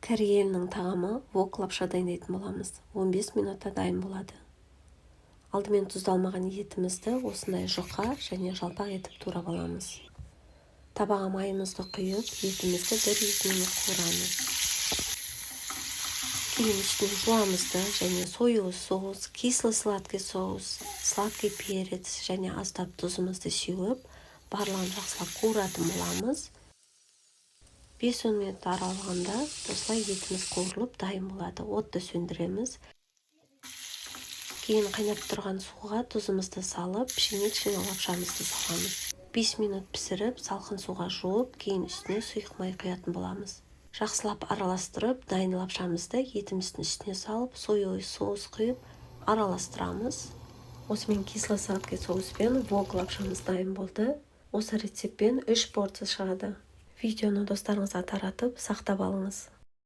Корея елінің тағамы вок лапша дайындайтын боламыз. 15 минутта дайын болады. Алдымен тұздалмаған етімізді осындай жұқа және жалпақ етіп турап аламыз. Табаға майымызды құйып, етімізді 1-2 минут қуырамыз. Кейін үстіне жуамызды және соевый соус, кисло-сладкий соус, сладкий перец және аздап тұзымызды сеуіп, барлығын жақсылап қуыратын боламыз. 5-10 минут аралығында осылай етіміз қуырылып дайын болады. Отты сөндіреміз. Кейін қайнап тұрған суға тұзымызды салып, пшеничный лапшамызды саламыз. 5 минут пісіріп, салқын суға жуып, кейін үстіне сұйық май құятын боламыз. Жақсылап араластырып, дайын лапшамызды етіміздің үстіне салып, соевый соус құйып, араластырамыз. Осымен кисло-сладкий соуспен вок лапшамыз дайын болды. Осы рецептпен 3 порция шығады. Видеоны достарыңызға таратып, сақтап алыңыз.